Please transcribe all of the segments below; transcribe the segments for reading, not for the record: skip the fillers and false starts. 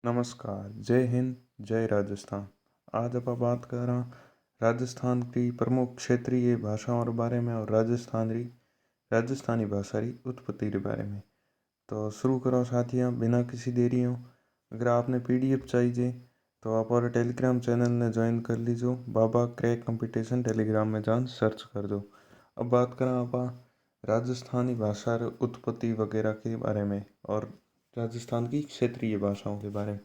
नमस्कार, जय हिंद, जय राजस्थान। आज अपन बात कर रहा राजस्थान की प्रमुख क्षेत्रीय भाषाओं के बारे में और राजस्थानी भाषा की उत्पत्ति के बारे में। तो शुरू करो साथियों, बिना किसी देरी हो। अगर आपने पीडीएफ चाहिए तो आप और टेलीग्राम चैनल ने ज्वाइन कर लीजिए। बाबा क्रैक कंपटीशन टेलीग्राम में जान सर्च कर दो। अब बात करें आप राजस्थानी भाषा रे उत्पत्ति वगैरह के बारे में और राजस्थान की क्षेत्रीय भाषाओं के बारे में।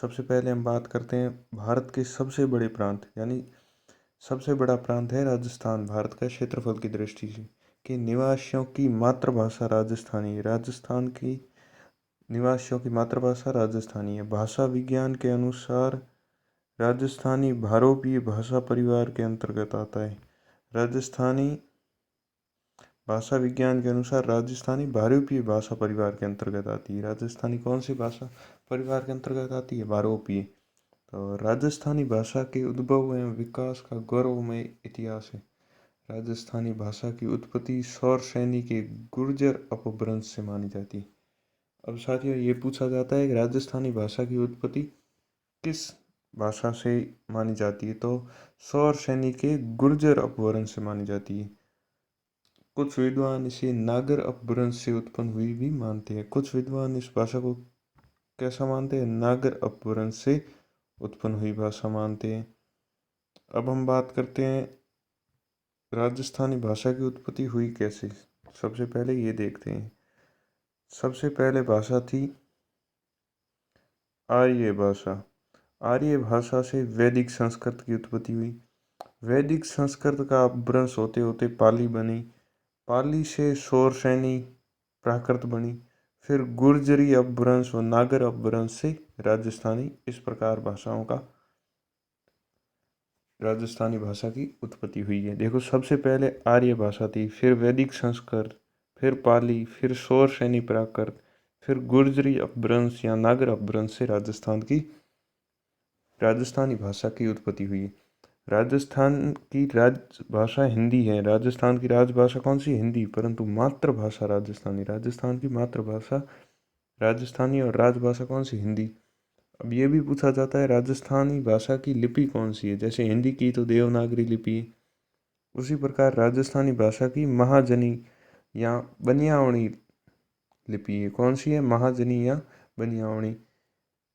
सबसे पहले हम बात करते हैं भारत के सबसे बड़े प्रांत यानी सबसे बड़ा प्रांत है राजस्थान। भारत का क्षेत्रफल की दृष्टि से कि निवासियों की मातृभाषा राजस्थानी है। राजस्थान की निवासियों की मातृभाषा राजस्थानी है। भाषा विज्ञान के अनुसार राजस्थानी भारोपीय भाषा परिवार के अंतर्गत आता है। राजस्थानी भाषा विज्ञान के अनुसार राजस्थानी भारोपीय भाषा परिवार के अंतर्गत आती है। राजस्थानी कौन सी भाषा परिवार के अंतर्गत आती है? भारोपीय। तो राजस्थानी भाषा के उद्भव एवं विकास का गौरवमय इतिहास है। राजस्थानी भाषा की उत्पत्ति सौर सैनी के गुर्जर अपभ्रंश से मानी जाती है। अब साथियों, ये पूछा जाता है कि राजस्थानी भाषा की उत्पत्ति किस भाषा से मानी जाती है? तो सौर सैनी के गुर्जर अपभ्रंश से मानी जाती है। कुछ विद्वान इसे नागर अपभ्रंश से उत्पन्न हुई भी मानते हैं। कुछ विद्वान इस भाषा को कैसा मानते हैं? नागर अपभ्रंश से उत्पन्न हुई भाषा मानते हैं। अब हम बात करते हैं राजस्थानी भाषा की उत्पत्ति हुई कैसे। सबसे पहले ये देखते हैं। सबसे पहले भाषा थी आर्य भाषा। आर्य भाषा से वैदिक संस्कृत की उत्पत्ति हुई। वैदिक संस्कृत का अपभ्रंश होते होते पाली बनी। पाली से सौर सैनी प्राकृत बनी। फिर गुर्जरी अपभ्रंश और नागर अपभ्रंश से राजस्थानी, इस प्रकार राजस्थानी भाषा की उत्पत्ति हुई है। देखो, सबसे पहले आर्य भाषा थी, फिर वैदिक संस्कृत, फिर पाली, फिर सौर सैनी प्राकृत, फिर गुर्जरी अपभ्रंश या नागर अपभ्रंश से राजस्थानी भाषा की उत्पत्ति हुई है। राजस्थान की राजभाषा हिंदी है। राजस्थान की राजभाषा कौन सी? हिंदी। परंतु मातृभाषा राजस्थानी। राजस्थान की मातृभाषा राजस्थानी और राजभाषा कौन सी? हिंदी। अब ये भी पूछा जाता है राजस्थानी भाषा की लिपि कौन सी है? जैसे हिंदी की तो देवनागरी लिपि, उसी प्रकार राजस्थानी भाषा की महाजनी या बनियावणी लिपि है। कौन सी है? महाजनी या बनियावणी।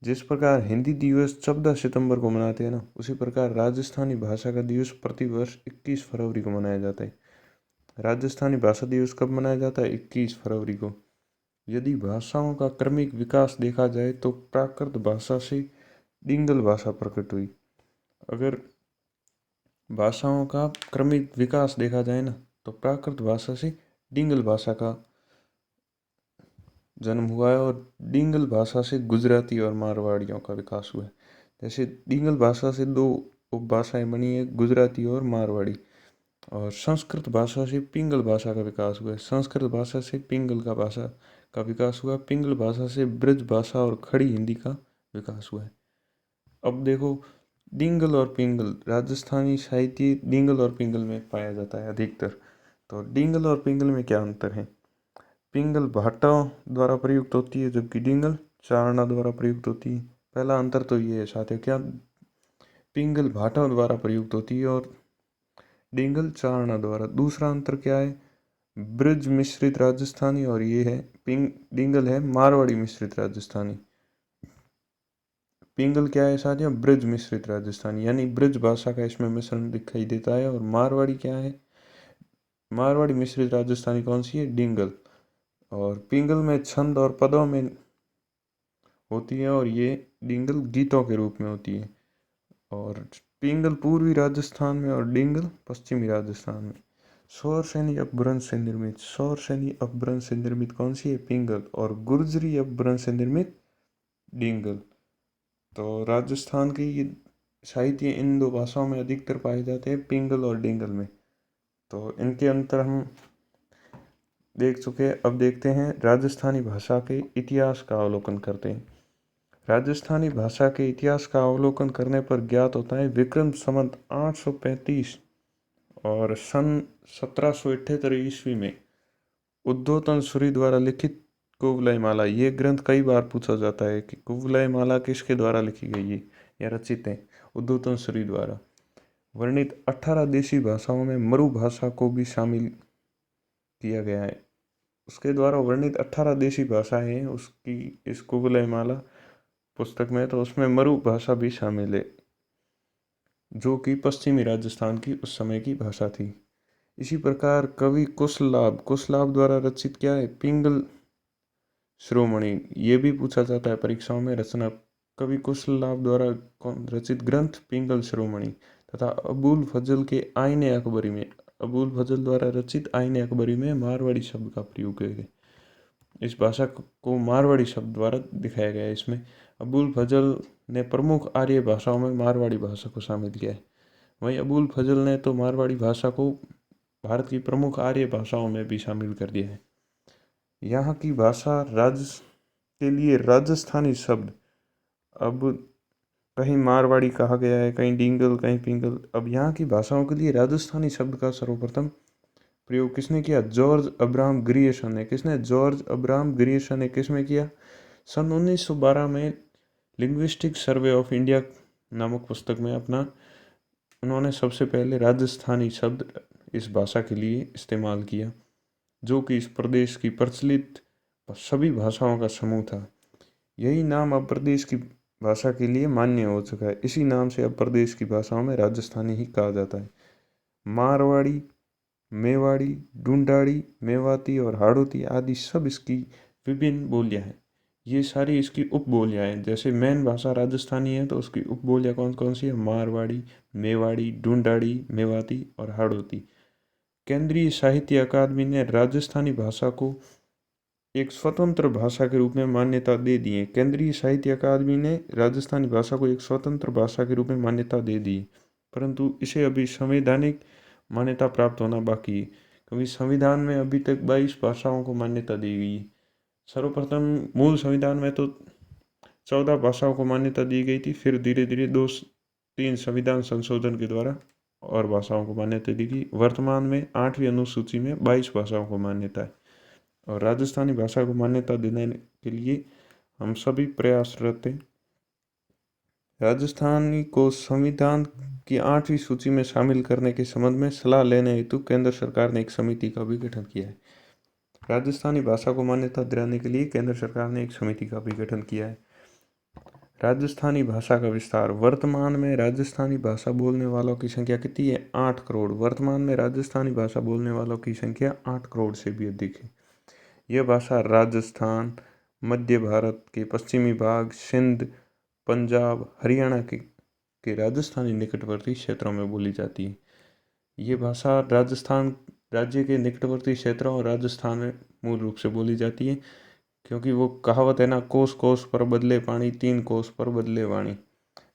जिस प्रकार हिंदी दिवस 14 सितंबर को मनाते हैं ना, उसी प्रकार राजस्थानी भाषा का दिवस प्रतिवर्ष 21 फरवरी को मनाया जाता है। राजस्थानी भाषा दिवस कब मनाया जाता है? 21 फरवरी को। यदि भाषाओं का क्रमिक विकास देखा जाए तो प्राकृत भाषा से डिंगल भाषा प्रकट हुई। अगर भाषाओं का क्रमिक विकास देखा जाए ना, तो प्राकृत भाषा से डिंगल भाषा का जन्म हुआ है और डिंगल भाषा से गुजराती और मारवाड़ियों का विकास हुआ है। जैसे डिंगल भाषा से दो उपभाषाएं बनी है, गुजराती और मारवाड़ी। और संस्कृत भाषा से पिंगल भाषा का विकास हुआ है। संस्कृत भाषा से पिंगल का भाषा का विकास हुआ। पिंगल भाषा से ब्रज भाषा और खड़ी हिंदी का विकास हुआ है। अब देखो, डिंगल और पिंगल, राजस्थानी साहित्य डिंगल और पिंगल में पाया जाता है अधिकतर। तो डिंगल और पिंगल में क्या अंतर है? पिंगल भाटाओं द्वारा प्रयुक्त होती है, जबकि डिंगल चारणा द्वारा प्रयुक्त होती है। पहला अंतर तो ये है साथियों, क्या पिंगल भाटाओं द्वारा प्रयुक्त होती है और डिंगल चारणा द्वारा। दूसरा अंतर क्या है? ब्रज मिश्रित राजस्थानी और ये है डिंगल है मारवाड़ी मिश्रित राजस्थानी। पिंगल क्या है साथियों? ब्रज मिश्रित राजस्थानी, यानी ब्रज भाषा का इसमें मिश्रण दिखाई देता है। और मारवाड़ी क्या है? मारवाड़ी मिश्रित राजस्थानी कौन सी है? डिंगल। और पिंगल में छंद और पदों में होती है और ये डिंगल गीतों के रूप में होती है। और पिंगल पूर्वी राजस्थान में और डिंगल पश्चिमी राजस्थान में। सौर सैनी अपभ्रंश से निर्मित, सौर सैनी अपभ्रंश से निर्मित कौन सी है? पिंगल। और गुर्जरी अपभ्रंश से निर्मित डिंगल। तो राजस्थान की ये साहित्य इन दो भाषाओं में अधिकतर पाए जाते हैं, पिंगल और डिंगल में। तो इनके अंतर हम देख चुके हैं। अब देखते हैं राजस्थानी भाषा के इतिहास का अवलोकन करते हैं। राजस्थानी भाषा के इतिहास का अवलोकन करने पर ज्ञात होता है विक्रम संवत 835 और सन 1778 ईस्वी में उद्योतन सूरी द्वारा लिखित कुवलय माला, ये ग्रंथ कई बार पूछा जाता है कि कुवलय माला किसके द्वारा लिखी गई है या रचित है। उद्धोतन श्री द्वारा। वर्णित 18 देशी भाषाओं में मरु भाषा को भी शामिल किया गया है। उसके द्वारा वर्णित 18 देशी भाषाएं हैं उसकी इस कुवलय माला पुस्तक में, तो उसमें मरु भाषा भी शामिल है जो कि पश्चिमी राजस्थान की उस समय की भाषा थी। इसी प्रकार कवि कुशलाभ द्वारा रचित क्या है, पिंगल शिरोमणि, ये भी पूछा जाता है परीक्षाओं में। रचना कवि कुशलाभ द्वारा रचित ग्रंथ पिंगल शिरोमणि, तथा अबुल फजल के आईने अकबरी में, अबुल फजल द्वारा रचित आईने अकबरी में मारवाड़ी शब्द का प्रयोग किया गया। इस भाषा को मारवाड़ी शब्द द्वारा दिखाया गया है। इसमें अबुल फजल ने प्रमुख आर्य भाषाओं में मारवाड़ी भाषा को शामिल किया है। वहीं अबुल फजल ने तो मारवाड़ी भाषा को भारत की प्रमुख आर्य भाषाओं में भी शामिल कर दिया है। यहाँ की भाषा के लिए राजस्थानी शब्द, अब कहीं मारवाड़ी कहा गया है, कहीं डिंगल, कहीं पिंगल। अब यहाँ की भाषाओं के लिए राजस्थानी शब्द का सर्वप्रथम प्रयोग किसने किया, जॉर्ज अब्राहम ग्रियर्सन ने। किसने, जॉर्ज अब्राहम ग्रियर्सन ने। किसमें किया, सन 1912 में लिंग्विस्टिक सर्वे ऑफ इंडिया नामक पुस्तक में उन्होंने सबसे पहले राजस्थानी शब्द इस भाषा के लिए इस्तेमाल किया, जो कि इस प्रदेश की प्रचलित सभी भाषाओं का समूह था। यही नाम अब प्रदेश की भाषा के लिए मान्य हो चुका है। इसी नाम से अब प्रदेश की भाषाओं में राजस्थानी ही कहा जाता है। मारवाड़ी, मेवाड़ी, ढूंढाड़ी, मेवाती और हाड़ौती आदि सब इसकी विभिन्न बोलियां हैं। ये सारी इसकी उपबोलियां हैं। जैसे मेन भाषा राजस्थानी है तो उसकी उपबोलियां कौन कौन सी है, मारवाड़ी, मेवाड़ी, ढूंढाड़ी, मेवाती और हाड़ौती। केंद्रीय साहित्य अकादमी ने राजस्थानी भाषा को एक स्वतंत्र भाषा के रूप में मान्यता दे दी है। केंद्रीय साहित्य अकादमी ने राजस्थानी भाषा को एक स्वतंत्र भाषा के रूप में मान्यता दे दी, परंतु इसे अभी संवैधानिक मान्यता प्राप्त होना बाकी है, क्योंकि संविधान में अभी तक 22 भाषाओं को मान्यता दी गई है। सर्वप्रथम मूल संविधान में तो 14 भाषाओं को मान्यता दी गई थी, फिर धीरे धीरे 2-3 संविधान संशोधन के द्वारा और भाषाओं को मान्यता दी गई। वर्तमान में 8वीं अनुसूची में 22 भाषाओं को मान्यता है और राजस्थानी भाषा को मान्यता देने के लिए हम सभी प्रयासरत हैं। राजस्थानी को संविधान की 8वीं सूची में शामिल करने के संबंध में सलाह लेने हेतु केंद्र सरकार ने एक समिति का भी गठन किया है। राजस्थानी भाषा को मान्यता दिलाने के लिए केंद्र सरकार ने एक समिति का भी गठन किया है। राजस्थानी भाषा का विस्तार। वर्तमान में राजस्थानी भाषा बोलने वालों की संख्या कितनी है, 8 करोड़। वर्तमान में राजस्थानी भाषा बोलने वालों की संख्या 8 करोड़ से भी अधिक है। यह भाषा राजस्थान, मध्य भारत के पश्चिमी भाग, सिंध, पंजाब, हरियाणा के राजस्थानी निकटवर्ती क्षेत्रों में बोली जाती है। ये भाषा राजस्थान राज्य के निकटवर्ती क्षेत्रों और राजस्थान में मूल रूप से बोली जाती है, क्योंकि वो कहावत है ना, कोस कोस पर बदले पानी, 3 कोस पर बदले वाणी।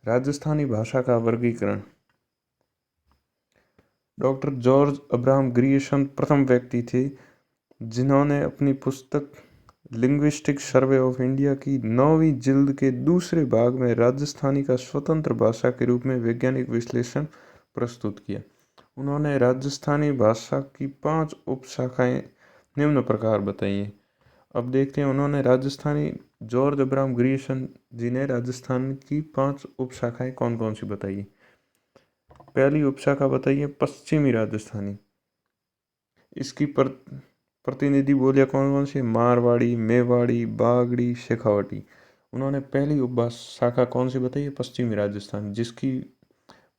राजस्थानी भाषा का वर्गीकरण। डॉक्टर जॉर्ज अब्राहम ग्रियर्सन प्रथम व्यक्ति थे जिन्होंने अपनी पुस्तक लिंग्विस्टिक सर्वे ऑफ इंडिया की 9वीं जिल्द के दूसरे भाग में राजस्थानी का स्वतंत्र भाषा के रूप में वैज्ञानिक विश्लेषण प्रस्तुत किया। उन्होंने राजस्थानी भाषा की 5 उपशाखाएं निम्न प्रकार बताई हैं। अब देखते हैं उन्होंने जॉर्ज अब्राहम ग्रियर्सन जी ने राजस्थान की 5 उपशाखाएं कौन कौन सी बताई। पहली उपशाखा बताइए पश्चिमी राजस्थानी। इसकी प्रतिनिधि बोलियां कौन कौन सी, मारवाड़ी, मेवाड़ी, बागड़ी, शेखावटी। उन्होंने पहली उपशाखा कौन सी बताई है, पश्चिमी राजस्थान, जिसकी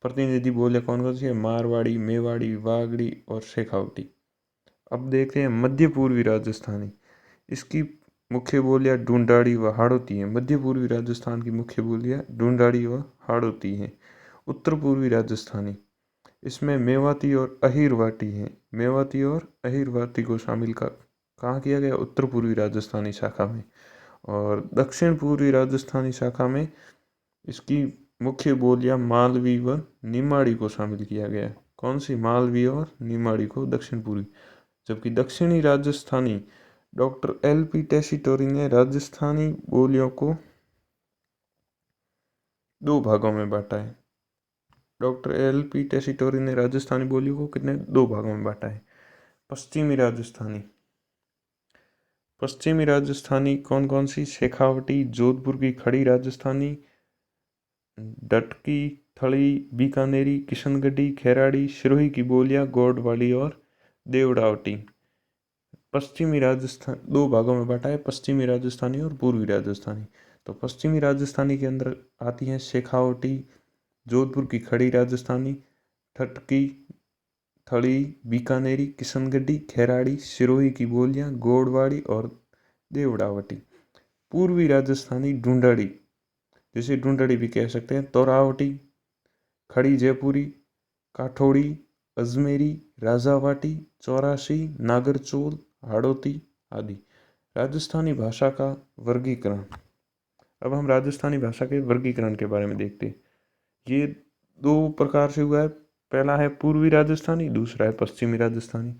प्रतिनिधि बोलियां कौन कौन सी है, मारवाड़ी, मेवाड़ी, बागड़ी और शेखावटी। अब देखते हैं मध्य पूर्वी राजस्थानी। इसकी मुख्य बोलियां ढूंढाड़ी व हाड़ौती हैं। मध्य पूर्वी राजस्थान की मुख्य बोलियां ढूंढाड़ी व हाड़ौती हैं। उत्तर पूर्वी राजस्थानी, इसमें मेवाती और अहिरवाटी हैं। मेवाती और अहिरवाती को शामिल कहाँ किया गया, उत्तर पूर्वी राजस्थानी शाखा में। और दक्षिण पूर्वी राजस्थानी शाखा में इसकी मुख्य बोलियां मालवी व निमाड़ी को शामिल किया गया। कौन सी, मालवी और निमाड़ी को दक्षिण पूर्वी। जबकि दक्षिणी राजस्थानी डॉक्टर LP टेसीटोरी ने राजस्थानी बोलियों को 2 भागों में बांटा है। डॉक्टर LP टेसीटोरी ने राजस्थानी बोलियों को कितने, 2 भागों में बांटा है। पश्चिमी राजस्थानी, पश्चिमी राजस्थानी कौन कौन सी? शेखावटी, जोधपुर की खड़ी राजस्थानी, डटकी, थली, बीकानेरी, किशनगढ़ी, खेराड़ी, सिरोही की बोलियां, गोडवाली और देवड़ावटी। पश्चिमी राजस्थान दो भागों में बांटा है, पश्चिमी राजस्थानी और पूर्वी राजस्थानी। तो पश्चिमी राजस्थानी के अंदर आती हैं शेखावटी, जोधपुर की खड़ी राजस्थानी, ठटकी, थली, बीकानेरी, किशनगढ़ी, खेराड़ी, सिरोही की बोलियां, गोडवाड़ी और देवड़ावटी। पूर्वी राजस्थानी ढूंढाड़ी, जिसे ढूंढाड़ी भी कह सकते हैं, तोरावटी, खड़ी जयपुरी, काठोड़ी, अजमेरी, राजावाटी, चौरासी, नागरचोल, हाड़ौती आदि। राजस्थानी भाषा का वर्गीकरण। अब हम राजस्थानी भाषा के वर्गीकरण के बारे में देखते हैं। ये दो प्रकार से हुआ है, पहला है पूर्वी राजस्थानी, दूसरा है पश्चिमी राजस्थानी।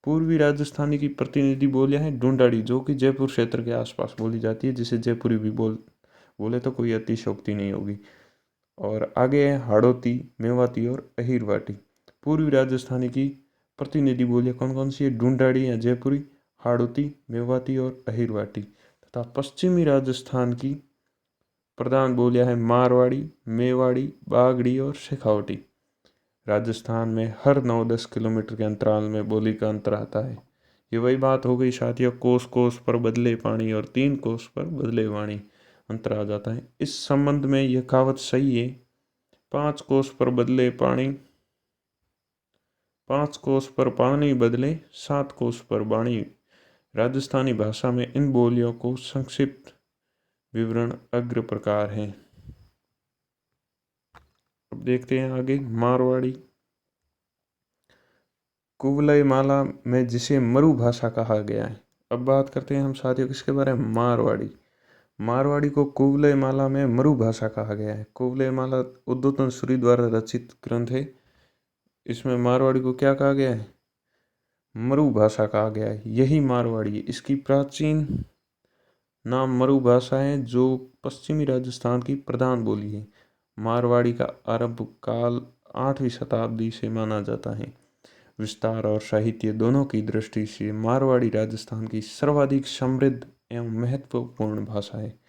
पूर्वी राजस्थानी की प्रतिनिधि बोलियां हैं ढूंढाड़ी, जो कि जयपुर क्षेत्र के आसपास बोली जाती है, जिसे जयपुरी भी बोले तो कोई अतिशयोक्ति नहीं होगी। और आगे है हाड़ौती, मेवाती और अहिरवाटी। पूर्वी राजस्थानी की प्रतिनिधि बोलियां कौन कौन सी है? ढूंढाड़ी या जयपुरी, हाड़ौती, मेवाती और अहिरवाटी। तथा पश्चिमी राजस्थान की प्रधान बोलियां हैं मारवाड़ी, मेवाड़ी, बागड़ी और शेखावटी। राजस्थान में हर 9-10 किलोमीटर के अंतराल में बोली का अंतर आता है। ये वही बात हो गई साथियों, कोस कोस पर बदले पानी और 3 कोस पर बदले वाणी, अंतर आ जाता है। इस संबंध में यह कहावत सही है, 5 कोस पर बदले पानी, 5 कोस पर पानी बदले, 7 कोस पर वाणी। राजस्थानी भाषा में इन बोलियों को संक्षिप्त विवरण अग्र प्रकार है। अब देखते हैं आगे मारवाड़ी। कुवलय माला में जिसे मरु भाषा कहा गया है। अब बात करते हैं हम साथियों किसके बारे में? मारवाड़ी। मारवाड़ी को कुवलय माला में मरु भाषा कहा गया है। कुवलय माला उद्योतन सूरी द्वारा रचित ग्रंथ है। इसमें मारवाड़ी को क्या कहा गया है? मरु भाषा कहा गया है। यही मारवाड़ी है। इसकी प्राचीन नाम मरु भाषा है, जो पश्चिमी राजस्थान की प्रधान बोली है। मारवाड़ी का आरंभ काल 8वीं शताब्दी से माना जाता है। विस्तार और साहित्य दोनों की दृष्टि से मारवाड़ी राजस्थान की सर्वाधिक समृद्ध एवं महत्वपूर्ण भाषा है।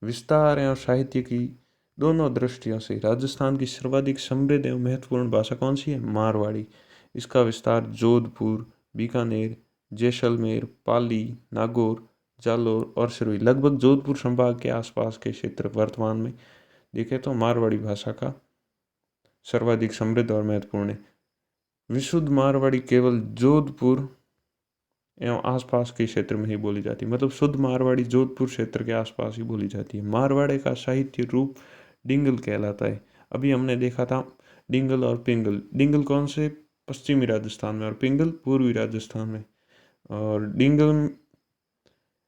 विस्तार एवं साहित्य की दोनों दृष्टियों से राजस्थान की सर्वाधिक समृद्ध एवं महत्वपूर्ण भाषा कौन सी है? मारवाड़ी। इसका विस्तार जोधपुर, बीकानेर, जैसलमेर, पाली, नागौर, जालोर और सिरोही, लगभग जोधपुर संभाग के आसपास के क्षेत्र वर्तमान में देखें तो मारवाड़ी भाषा का सर्वाधिक समृद्ध और महत्वपूर्ण है। विशुद्ध मारवाड़ी केवल जोधपुर एवं आसपास के क्षेत्र में ही बोली जाती है, मतलब शुद्ध मारवाड़ी जोधपुर क्षेत्र के आसपास ही बोली जाती है। मारवाड़ी का साहित्य रूप डिंगल कहलाता है। अभी हमने देखा था डिंगल और पिंगल। डिंगल कौन से? पश्चिमी राजस्थान में, और पिंगल पूर्वी राजस्थान में। और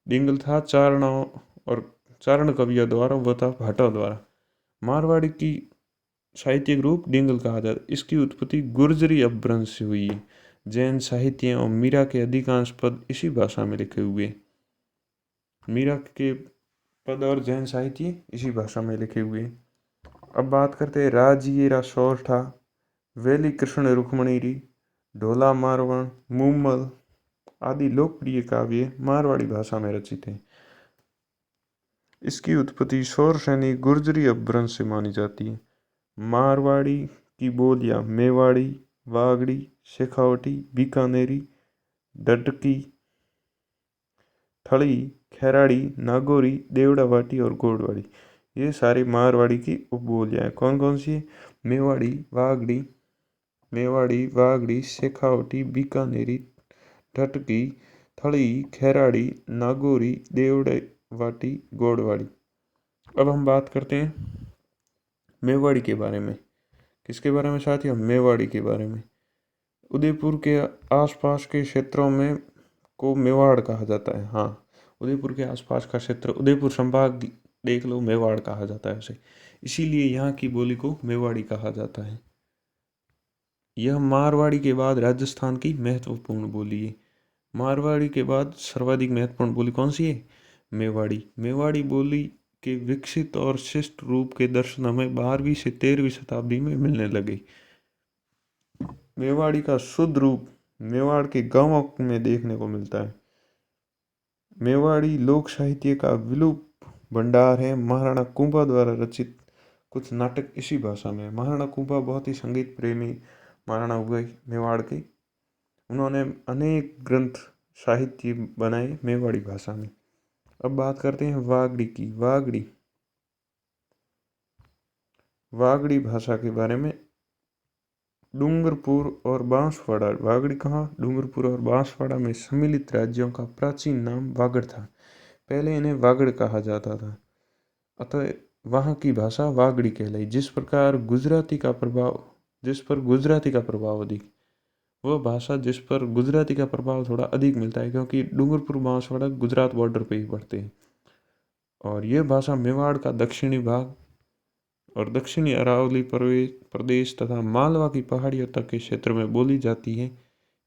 डिंगल था चारणाओं और चारण कवियों द्वारा, वह था भाटों द्वारा। मारवाड़ी की साहित्यिक रूप डिंगल कहा जाता है। इसकी उत्पत्ति गुर्जरी अपभ्रंश से हुई है। जैन साहित्य और मीरा के अधिकांश पद इसी भाषा में लिखे हुए। मीरा के पद और जैन साहित्य इसी भाषा में लिखे हुए। अब बात करते हैं राजिएरा सोरठा, वेली कृष्ण रुक्मणीरी, ढोला मारवण, मुम्मल आदि लोकप्रिय काव्य मारवाड़ी भाषा में रचित हैं। इसकी उत्पत्ति सौर सैनी गुर्जरी अपभ्रंश से मानी जाती है। मारवाड़ी की बोलियां मेवाड़ी, वागड़ी, शेखावटी, बीकानेरी, डटकी, थली, खेराड़ी, नागौरी, देवड़ावाटी और गोडवाड़ी, ये सारी मारवाड़ी की उपबोलियां हैं। कौन कौन सी है? मेवाड़ी, वागड़ी, शेखावटी, बीकानेरी, डटकी, थली, खेराड़ी, नागौरी, देवड़ावाटी, गोडवाड़ी। अब हम बात करते हैं मेवाड़ी के बारे में। किसके बारे में साथियों? मेवाड़ी के बारे में। उदयपुर के आसपास के क्षेत्रों में को मेवाड़ कहा जाता है। हाँ, उदयपुर के आसपास का क्षेत्र, उदयपुर संभाग देख लो, मेवाड़ कहा जाता है उसे। इसीलिए यहाँ की बोली को मेवाड़ी कहा जाता है। यह मारवाड़ी के बाद राजस्थान की महत्वपूर्ण बोली है। मारवाड़ी के बाद सर्वाधिक महत्वपूर्ण बोली कौन सी है? मेवाड़ी। मेवाड़ी बोली के विकसित और शिष्ट रूप के दर्शन हमें 12वीं से 13वीं शताब्दी में मिलने लगे। मेवाड़ी का शुद्ध रूप मेवाड़ के गांवों में देखने को मिलता है। मेवाड़ी लोक साहित्य का विलुप्त भंडार है। महाराणा कुंभा द्वारा रचित कुछ नाटक इसी भाषा में। महाराणा कुंभा बहुत ही संगीत प्रेमी महाराणा हुए मेवाड़ के। उन्होंने अनेक ग्रंथ साहित्य बनाए मेवाड़ी भाषा में। अब बात करते हैं वागड़ी की। वागड़ी भाषा के बारे में। डूंगरपुर और बांसवाड़ा। वागड़ी कहाँ? डूंगरपुर और बांसवाड़ा में सम्मिलित राज्यों का प्राचीन नाम वागड़ था। पहले इन्हें वागड़ कहा जाता था, अतः वहाँ की भाषा वागड़ी कहलाई। जिस पर गुजराती का प्रभाव अधिक, वह भाषा जिस पर गुजराती का प्रभाव थोड़ा अधिक मिलता है, क्योंकि डूंगरपुर बांसवाड़ा गुजरात बॉर्डर पे ही पड़ते हैं। और यह भाषा मेवाड़ का दक्षिणी भाग और दक्षिणी अरावली प्रदेश तथा मालवा की पहाड़ियों तक के क्षेत्र में बोली जाती है।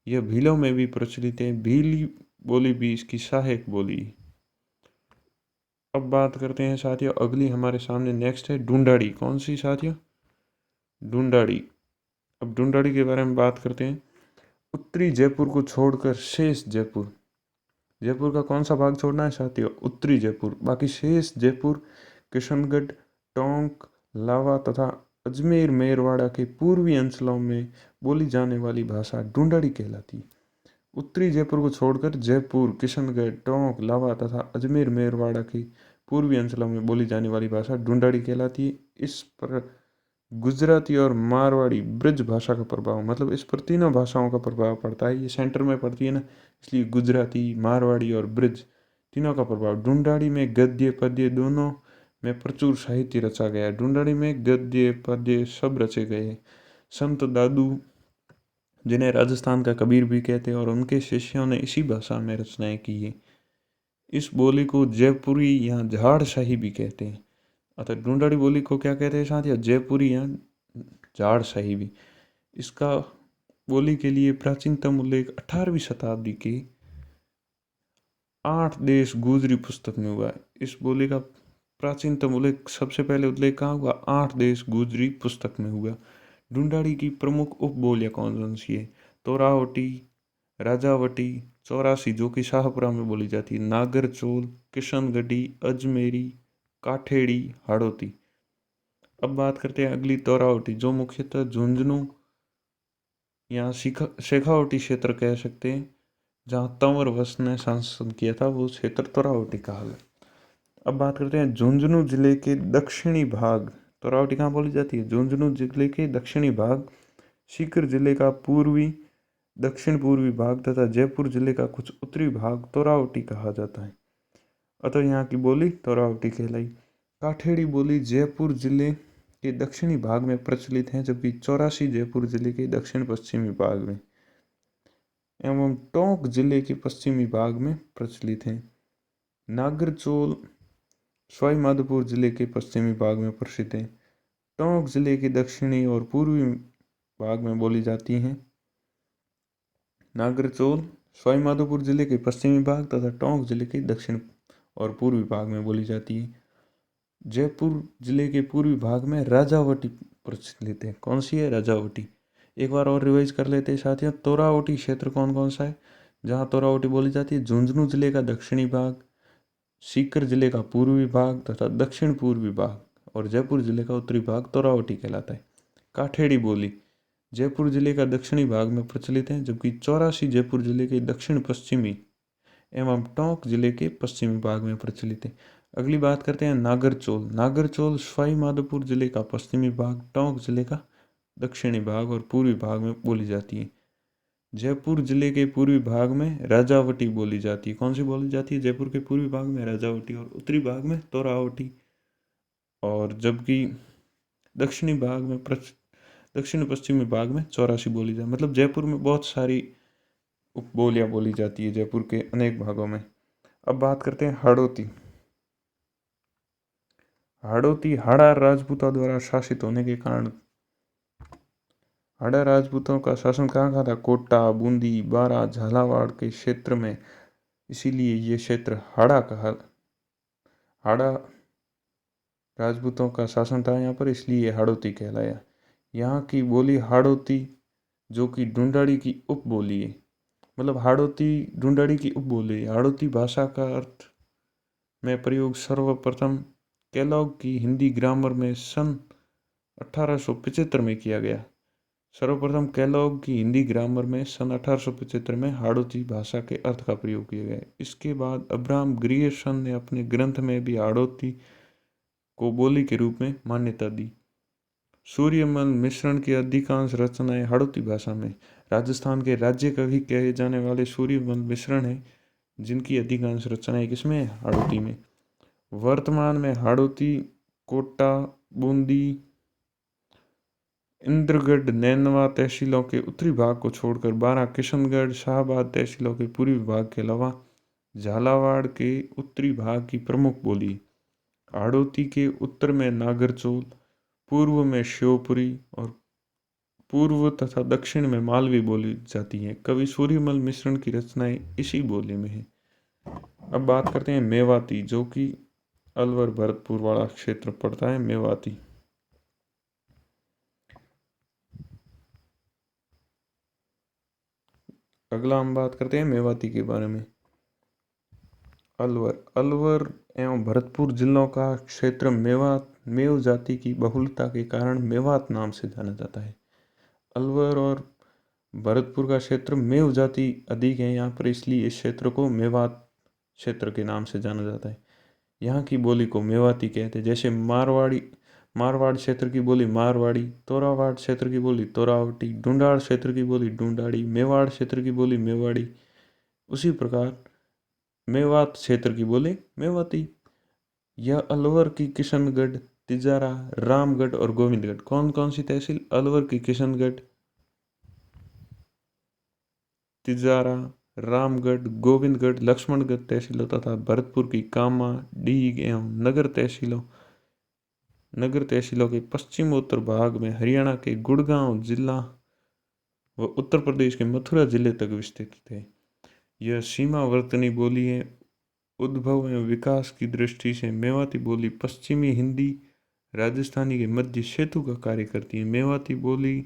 यह भीलों में भी प्रचलित है। भीली बोली भी इसकी सहायक बोली। अब बात करते हैं साथियों, अगली हमारे सामने नेक्स्ट है ढूंढाड़ी। कौन सी साथियों? ढूंढाड़ी। अब ढूंढाड़ी के बारे में बात करते हैं। उत्तरी जयपुर को छोड़कर शेष जयपुर का कौन सा भाग छोड़ना है साथियों? उत्तरी जयपुर। बाकी शेष जयपुर, किशनगढ़, टोंक, लावा तथा अजमेर मेरवाड़ा के पूर्वी अंचलों में बोली जाने वाली भाषा ढूंढाड़ी कहलाती है। उत्तरी जयपुर को छोड़कर जयपुर, किशनगढ़, टोंक, लावा तथा अजमेर मेरवाड़ा के पूर्वी अंचलों में बोली जाने वाली भाषा ढूंढाड़ी कहलाती है। इस पर गुजराती और मारवाड़ी ब्रज भाषा का प्रभाव, मतलब इस पर तीनों भाषाओं का प्रभाव पड़ता है। ये सेंटर में पड़ती है ना, इसलिए गुजराती, मारवाड़ी और ब्रज तीनों का प्रभाव। ढूंढाड़ी में गद्य पद्य दोनों में प्रचुर साहित्य रचा गया है। ढूंढाड़ी में गद्य पद्य सब रचे गए। संत दादू, जिन्हें राजस्थान का कबीर भी कहते हैं, और उनके शिष्यों ने इसी भाषा में रचनाएं की है। इस बोली को जयपुरी या झाड़शाही भी कहते हैं। अतः ढूंढाड़ी बोली को क्या कहते हैं साथियों? जयपुरी या झाड़शाही भी। इसका बोली के लिए प्राचीनतम उल्लेख 18वीं शताब्दी के 8 देश गुजरी पुस्तक में हुआ है। इस बोली का प्राचीनतम उल्लेख, सबसे पहले उल्लेख कहाँ हुआ? 8 देश गुजरी पुस्तक में हुआ। ढूंढाड़ी की प्रमुख उपबोलियाँ कौन कौन सी है? तोरावटी, राजावटी, चौरासी जो कि शाहपुरा में बोली जाती है, नागरचोल, किशनगढ़ी, अजमेरी, काठेड़ी, हाड़ौती। अब बात करते हैं अगली तोरावटी, जो मुख्यतः झुंझुनू या शेखावटी क्षेत्र कह सकते हैं, जहाँ तंवर वंश ने शासन किया था, वो क्षेत्र तोरावटी कहा है। अब बात करते हैं झुंझुनू जिले के दक्षिणी भाग। तोरावटी कहाँ बोली जाती है? झुंझुनू जिले के दक्षिणी भाग, सीकर जिले का पूर्वी दक्षिण पूर्वी भाग तथा जयपुर जिले का कुछ उत्तरी भाग तोरावटी कहा जाता है। अतः यहाँ की बोली तोरावटी कहलाई। काठेड़ी बोली जयपुर जिले के दक्षिणी भाग में प्रचलित है, जबकि चौरासी जयपुर जिले के दक्षिण पश्चिमी भाग में एवं टोंक जिले के पश्चिमी भाग में प्रचलित है। नागरचोल सवाईमाधोपुर जिले के पश्चिमी भाग में प्रसिद्ध है। टोंक जिले के दक्षिणी और पूर्वी भाग में बोली जाती हैं। नागरचोल सवाईमाधोपुर जिले के पश्चिमी भाग तथा टोंक जिले के दक्षिण और पूर्वी भाग में बोली जाती है। जयपुर जिले के पूर्वी भाग में राजावटी प्रचलित है। कौन सी है? राजावटी। एक बार और रिवाइज कर लेते हैं साथियों। तोरावटी क्षेत्र कौन कौन सा है जहाँ तोरावटी बोली जाती है? झुंझुनू जिले का दक्षिणी भाग, सीकर जिले का पूर्वी भाग तथा दक्षिण पूर्वी भाग, और जयपुर जिले का उत्तरी भाग तोरावटी कहलाता है। काठेड़ी बोली जयपुर जिले का दक्षिणी भाग में प्रचलित है, जबकि चौरासी जयपुर जिले के दक्षिण पश्चिमी एवं टोंक जिले के पश्चिमी भाग में प्रचलित है। अगली बात करते हैं नागरचोल। नागरचोल सवाईमाधोपुर जिले का पश्चिमी भाग, टोंक जिले का दक्षिणी भाग और पूर्वी भाग में बोली जाती है। जयपुर जिले के पूर्वी भाग में राजावटी बोली जाती है। कौन सी बोली जाती है? जयपुर के पूर्वी भाग में राजावटी और उत्तरी भाग में तोरावटी। और जबकि दक्षिणी भाग में दक्षिण पश्चिमी भाग में चौरासी बोली जाती है। मतलब जयपुर में बहुत सारी उपबोलियाँ बोली जाती है, जयपुर के अनेक भागों में। अब बात करते हैं हाड़ौती। हाड़ौती हाड़ा राजपूतों द्वारा शासित होने के कारण, हाड़ा राजपूतों का शासन कहाँ था? कोटा, बूंदी, बारा, झालावाड़ के क्षेत्र में, इसीलिए ये क्षेत्र हाड़ा राजपूतों का शासन था यहाँ पर, इसलिए हाड़ौती कहलाया। यहाँ की बोली हाड़ौती, जो कि ढूंढाड़ी की उपबोली है। मतलब हाड़ौती ढूंढाड़ी की उपबोली। हाड़ौती भाषा का अर्थ में प्रयोग सर्वप्रथम केलॉग की हिंदी ग्रामर में सन 1875 में किया गया। सर्वप्रथम केलॉग की हिंदी ग्रामर में सन 1875 में हाड़ौती भाषा के अर्थ का प्रयोग किया गया। इसके बाद अब्राहम ग्रियर्सन ने अपने ग्रंथ में भी हाड़ौती को बोली के रूप में मान्यता दी। सूर्यमल मिश्रण की अधिकांश रचनाएं हाड़ौती भाषा में। राजस्थान के राज्य कवि कहे जाने वाले सूर्यमल मिश्रण हैं, जिनकी अधिकांश रचनाएं किसमें? हाड़ौती में। वर्तमान में हाड़ौती कोटा, बूंदी, इंद्रगढ़, नैनवा तहसीलों के उत्तरी भाग को छोड़कर 12 किशनगढ़, शाहबाद तहसीलों के पूर्वी भाग के अलावा झालावाड़ के उत्तरी भाग की प्रमुख बोली। हाड़ौती के उत्तर में नागरचोल, पूर्व में श्योपुरी और पूर्व तथा दक्षिण में मालवी बोली जाती है। कवि सूर्यमल मिश्रण की रचनाएं इसी बोली में है। अब बात करते हैं मेवाती, जो कि अलवर भरतपुर वाला क्षेत्र पड़ता है मेवाती। अगला हम बात करते हैं मेवाती के बारे में। अलवर एवं भरतपुर जिलों का क्षेत्र मेवात मेव जाति की बहुलता के कारण मेवात नाम से जाना जाता है। अलवर और भरतपुर का क्षेत्र मेव जाति अधिक है यहाँ पर, इसलिए इस क्षेत्र को मेवात क्षेत्र के नाम से जाना जाता है। यहाँ की बोली को मेवाती कहते हैं। जैसे मारवाड़ क्षेत्र की बोली मारवाड़ी, तोरावाड़ क्षेत्र की बोली तोरावटी, ढूंढाड़ क्षेत्र की बोली ढूंढाड़ी, मेवाड़ क्षेत्र की बोली मेवाड़ी। उसी प्रकार मेवात क्षेत्र की बोली मेवाती। यह अलवर की किशनगढ़, तिजारा, रामगढ़ और गोविंदगढ़। कौन कौन सी तहसील? अलवर की किशनगढ़, तिजारा, रामगढ़, गोविंदगढ़, लक्ष्मणगढ़ तहसीलों तथा भरतपुर की कामा, डीग एवं नगर तहसीलों के पश्चिमोत्तर भाग में हरियाणा के गुड़गांव जिला व उत्तर प्रदेश के मथुरा जिले तक विस्तृत है। यह सीमावर्तनी बोली है। उद्भव एवं विकास की दृष्टि से मेवाती बोली पश्चिमी हिंदी राजस्थानी के मध्य सेतु का कार्य करती है। मेवाती बोली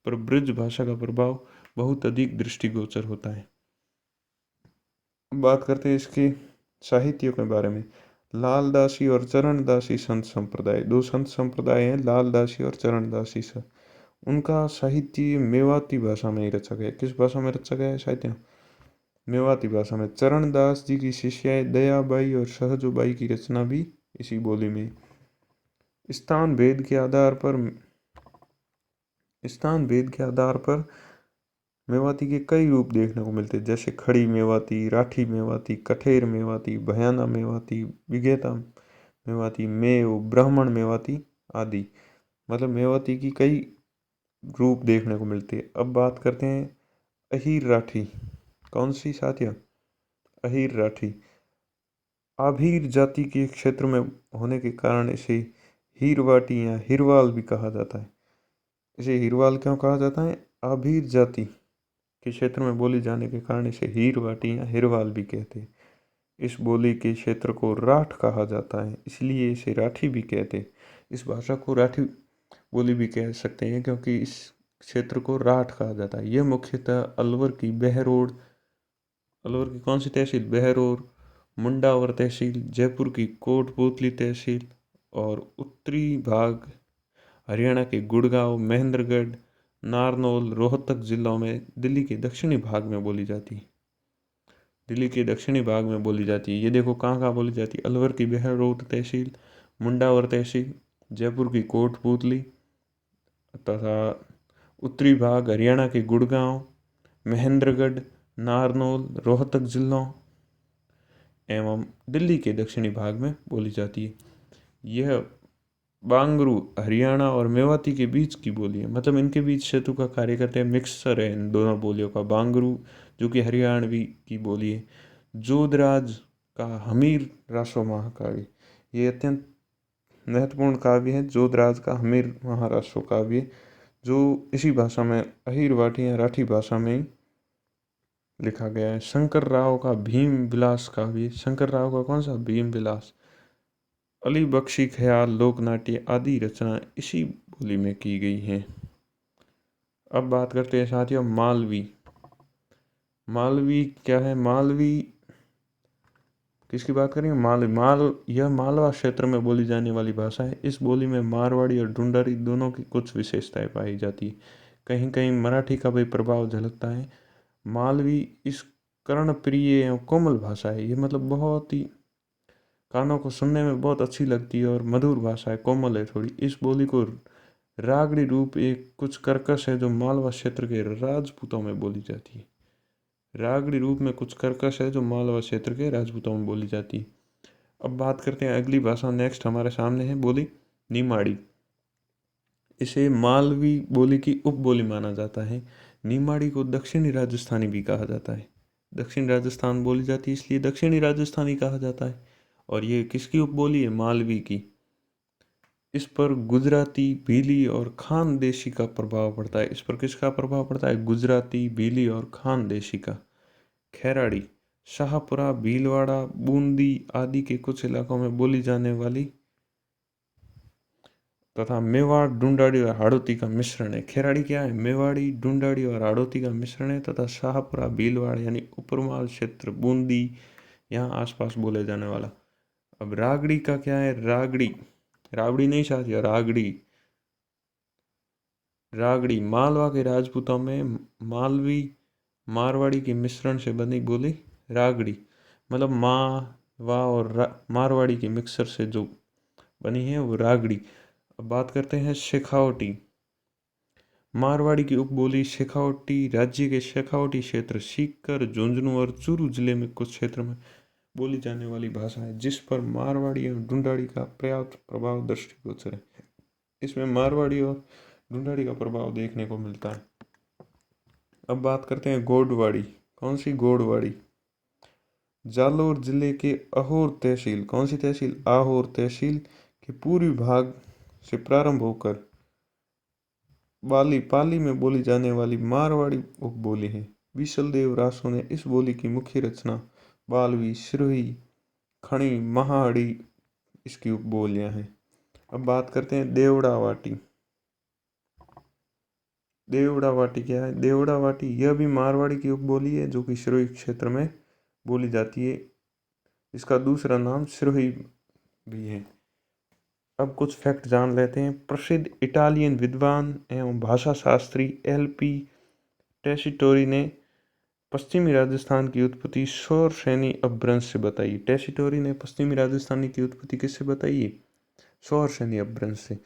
पर ब्रज भाषा का प्रभाव बहुत अधिक दृष्टिगोचर होता है। बात करते हैं इसके साहित्य के बारे में। लालदासी और चरणदासी संत संप्रदाय, दो संत संप्रदाय हैं, लालदासी और चरणदासी। उनका साहित्य मेवाती भाषा में ही रचा गया। किस भाषा में रचा गया है साहित्य? मेवाती भाषा में। चरणदास जी की शिष्याएं दयाबाई और सहजोबाई की रचना भी इसी बोली में। स्थान भेद के आधार पर मेवाती के कई रूप देखने को मिलते हैं, जैसे खड़ी मेवाती, राठी मेवाती, कठेर मेवाती, भयाना मेवाती, विजेता मेवाती, मेव, ब्राह्मण मेवाती आदि। मतलब मेवाती की कई रूप देखने को मिलते हैं। अब बात करते हैं अहीर राठी। कौन सी साथिया? अहीर राठी। आभीर जाति के क्षेत्र में होने के कारण इसे हीरवाटी या हिरवाल भी कहा जाता है। इसे हिरवाल क्यों कहा जाता है? आभीर जाति के क्षेत्र में बोली जाने के कारण इसे हीरवाटी या हिरवाल भी कहते हैं। इस बोली के क्षेत्र को राठ कहा जाता है, इसलिए इसे राठी भी कहते हैं। इस भाषा को राठी बोली भी कह सकते हैं क्योंकि इस क्षेत्र को राठ कहा जाता है। यह मुख्यतः अलवर की कौन सी तहसील? बहरोड, मुंडावर तहसील, जयपुर की कोटपूतली तहसील और उत्तरी भाग हरियाणा के गुड़गांव, महेंद्रगढ़, नारनौल, रोहतक जिलों में दिल्ली के दक्षिणी भाग में बोली जाती है। ये देखो कहाँ बोली जाती है। अलवर की बहरोड तहसील, मुंडावर तहसील, जयपुर की कोटपूतली तथा उत्तरी भाग हरियाणा के गुड़गांव, महेंद्रगढ़, नारनौल, रोहतक जिलों एवं दिल्ली के दक्षिणी भाग में बोली जाती है। यह बांगरू हरियाणा और मेवाती के बीच की बोली है, मतलब इनके बीच सेतु का कार्य करते हैं। मिक्सचर है इन दोनों बोलियों का। बांगरू जो कि हरियाणवी की बोली है। जोधराज का हमीर रासो महाकाव्य, ये अत्यंत महत्वपूर्ण काव्य है। जोधराज का हमीर महारासो काव्य, जो इसी भाषा में अहीर वाटी या राठी भाषा में ही लिखा गया है। शंकर राव का भीम विलास काव्य, शंकर राव का कौन सा? भीम विलास। अली बख्शी ख्याल, लोकनाट्य आदि रचना इसी बोली में की गई हैं। अब बात करते हैं साथियों मालवी। मालवी क्या है? मालवी किसकी बात करेंगे? यह मालवा क्षेत्र में बोली जाने वाली भाषा है। इस बोली में मारवाड़ी और ढूंढारी दोनों की कुछ विशेषताएं पाई जाती है। कहीं कहीं मराठी का भी प्रभाव झलकता है। मालवी इस कर्णप्रिय एवं कोमल भाषा है। ये मतलब बहुत ही कानों को सुनने में बहुत अच्छी लगती है और मधुर भाषा है, कोमल है थोड़ी। इस बोली को रागड़ी रूप एक कुछ कर्कश है जो मालवा क्षेत्र के राजपूतों में बोली जाती है। रागड़ी रूप में कुछ कर्कश है जो मालवा क्षेत्र के राजपूतों में बोली जाती है। अब बात करते हैं अगली भाषा। नेक्स्ट हमारे सामने है बोली निमाड़ी। इसे मालवी बोली की उपबोली माना जाता है। निमाड़ी को दक्षिणी राजस्थानी भी कहा जाता है। दक्षिण राजस्थान बोली जाती है इसलिए दक्षिणी राजस्थानी कहा जाता है। और ये किसकी उपबोली है? मालवी की। इस पर गुजराती, भीली और खानदेशी का प्रभाव पड़ता है। इस पर किसका प्रभाव पड़ता है? गुजराती, भीली और खानदेशी का। खैराड़ी शाहपुरा, भीलवाड़ा, बूंदी आदि के कुछ इलाकों में बोली जाने वाली तथा मेवाड़, ढूंढाड़ी और हाड़ौती का मिश्रण है। खैराड़ी क्या है? मेवाड़ी, ढूंढाड़ी और हाड़ौती का मिश्रण है तथा शाहपुरा, भीलवाड़ यानी उपरमाल क्षेत्र, बूंदी यहाँ आसपास बोले जाने वाला। अब रागड़ी का क्या है? रागड़ी नहीं साथियों, रागड़ी। रागड़ी मालवा के राजपूतों में मालवी मारवाड़ी के मिश्रण से बनी बोली रागड़ी। मतलब मारवा और मारवाड़ी के मिक्सर से जो बनी है वो रागड़ी। अब बात करते हैं शेखावटी। मारवाड़ी की उपबोली शेखावटी राज्य के शेखावटी क्षेत्र, सीकर, झुंझुनू और चूरू जिले में कुछ क्षेत्र में बोली जाने वाली भाषा है, जिस पर मारवाड़ी और ढूंढाड़ी का पर्याप्त प्रभाव दृष्टिगोचर है। इसमें मारवाड़ी और ढूंढाड़ी का प्रभाव देखने को मिलता है। अब बात करते हैं गोडवाड़ी। कौन सी? गोडवाड़ी जालोर जिले के अहोर तहसील, कौन सी तहसील? आहोर तहसील के पूर्वी भाग से प्रारंभ होकर पाली में बोली जाने वाली मारवाड़ी उपबोली है। विशलदेव रासो ने इस बोली की मुख्य रचना बालवी, सिरोही, खड़ी, महाड़ी इसकी उपबोलियां हैं। अब बात करते हैं देवड़ावाटी। देवड़ावाटी क्या है? देवड़ावाटी यह भी मारवाड़ी की उपबोली है जो कि सिरोही क्षेत्र में बोली जाती है। इसका दूसरा नाम सिरोही भी है। अब कुछ फैक्ट जान लेते हैं। प्रसिद्ध इटालियन विद्वान एवं भाषा शास्त्री एल.पी. टेसीटोरी ने पश्चिमी राजस्थान की उत्पत्ति सौर श्रेणी अपभ्रंश से बताई। टेसीटोरी ने पश्चिमी राजस्थान की उत्पत्ति किससे बताई है? सौर श्रेणी अपभ्रंश से।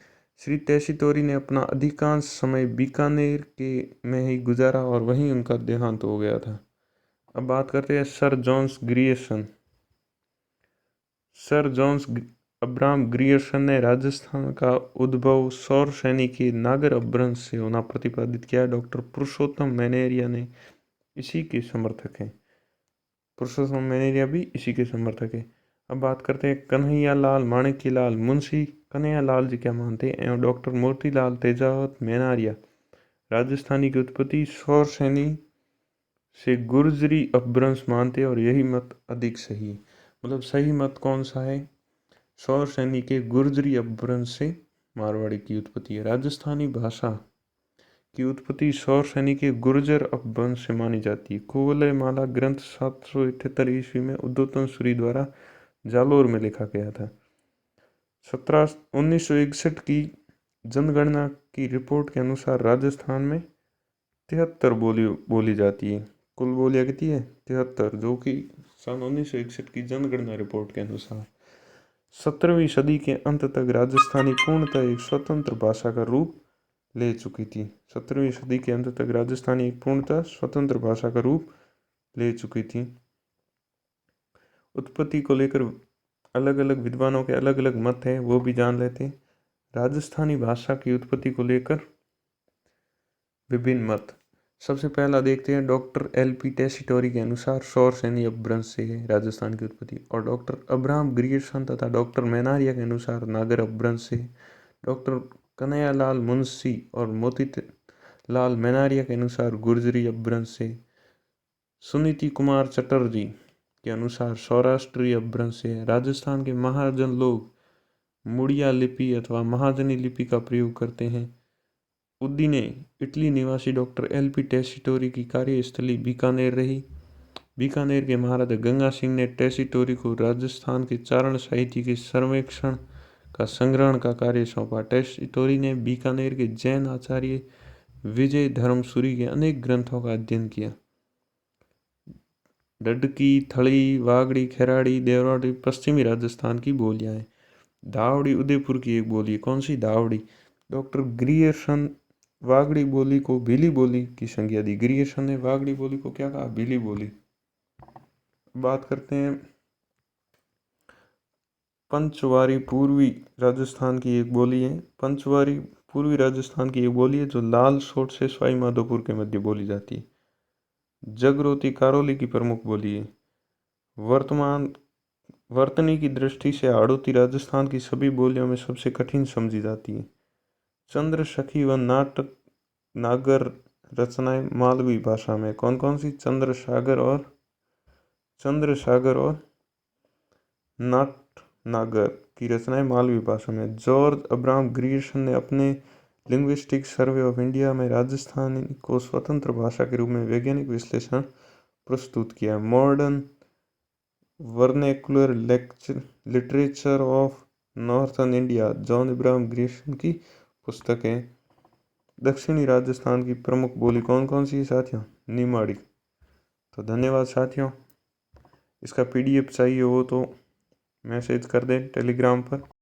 श्री टेसीटोरी ने अपना अधिकांश समय बीकानेर के में ही गुजारा और वहीं उनका देहांत हो गया था। अब बात करते हैं sir Johns Grierson. Sir Johns Abraham Grierson ने राजस्थान का उद्भव सौर श्रेणी के नागर अपभ्रंश से होना प्रतिपादित किया। डॉक्टर पुरुषोत्तम मैनेरिया ने इसी के समर्थक हैं। पुरुषोत्तम मैनेरिया भी इसी के समर्थक है। अब बात करते हैं कन्हैया लाल माणिक्यलाल मुंशी कन्हैया लाल जी क्या मानते हैं एवं डॉक्टर मोतीलाल तेजावत मैनारिया राजस्थानी की उत्पत्ति सौर श्रेणी से गुर्जरी अपभ्रंश मानते हैं और यही मत अधिक सही है। मतलब सही मत कौन सा है? सौर श्रेणी के गुर्जरी अपभ्रंश से मारवाड़ी की उत्पत्ति है। राजस्थानी भाषा की उत्पत्ति सौर श्रेणी के गुर्जर अपभ्रंश से मानी जाती है। कुवलय माला ग्रंथ 778 ईस्वी में उद्योतन सूरी द्वारा जालोर में लिखा गया था। 1961 की जनगणना की रिपोर्ट के अनुसार राजस्थान में 73 बोली जाती है। कुल बोलियां कितनी है? 73, जो कि सन 1961 की जनगणना रिपोर्ट के अनुसार। 17वीं सदी के अंत तक राजस्थानी पूर्णतः एक स्वतंत्र भाषा का रूप ले चुकी थी। 17वीं सदी के अंत तक राजस्थानी एक पूर्णतः स्वतंत्र भाषा का रूप ले चुकी थी। उत्पत्ति को लेकर अलग अलग विद्वानों के अलग अलग मत हैं, वो भी जान लेते हैं। राजस्थानी भाषा की उत्पत्ति को लेकर विभिन्न मत। सबसे पहला देखते हैं डॉक्टर एल.पी. टेसीटोरी के अनुसार सौर श्रेणी अपभ्रंश से है राजस्थान की उत्पत्ति, और डॉक्टर अब्राहम ग्रियर्सन तथा डॉक्टर मैनारिया के अनुसार नागर अपभ्रंश से। डॉक्टर कन्हैयालाल मुंशी और मोतीलाल मैनारिया के अनुसार गुर्जरी अपभ्रंश से। सुनीति कुमार चटर्जी के अनुसार सौराष्ट्रीय अपभ्रंश से। राजस्थान के महाजन लोग मुड़िया लिपि अथवा महाजनी लिपि का प्रयोग करते हैं। उद्दीने इटली निवासी डॉक्टर एल.पी. टेसीटोरी की कार्यस्थली बीकानेर रही। बीकानेर के महाराजा गंगा सिंह ने टेसीटोरी को राजस्थान के चारण साहित्य के सर्वेक्षण का संग्रहण का कार्य सौंपा। टेसीटोरी ने बीकानेर के जैन आचार्य विजय धर्मसूरी के अनेक ग्रंथों का अध्ययन किया। डडकी, थली, वागड़ी, खेराड़ी, देवराड़ी पश्चिमी राजस्थान की बोलियां हैं। धावड़ी उदयपुर की एक बोली है। कौन सी? धावड़ी। डॉक्टर ग्रियर्सन वागड़ी बोली को भीली बोली की संज्ञा दी। ग्रियर्सन ने वागड़ी बोली को क्या कहा? भीली बोली। बात करते हैं पंचवारी पूर्वी राजस्थान की एक बोली है। पंचवारी पूर्वी राजस्थान की एक बोली है जो लाल सोट से सवाई माधोपुर के मध्य बोली जाती है। जगरोती करौली की प्रमुख बोली है। वर्तनी की दृष्टि से हाड़ौती राजस्थान की सभी बोलियों में सबसे कठिन समझी जाती है। चंद्र सखी व नाटक नागर रचनाएं मालवी भाषा में। कौन कौन सी? चंद्र सागर और नाट नागर की रचनाएं मालवी भाषा में। जॉर्ज अब्राहम ग्रियर्सन ने अपने लिंग्विस्टिक सर्वे ऑफ इंडिया में राजस्थानी को स्वतंत्र भाषा के रूप में वैज्ञानिक विश्लेषण प्रस्तुत किया। Modern vernacular literature of northern India John Abraham Grierson की पुस्तक है। दक्षिणी राजस्थान की प्रमुख बोली कौन कौन सी है साथियों? निमाड़ी। तो धन्यवाद साथियों। इसका PDF चाहिए हो तो मैसेज कर दें टेलीग्राम पर।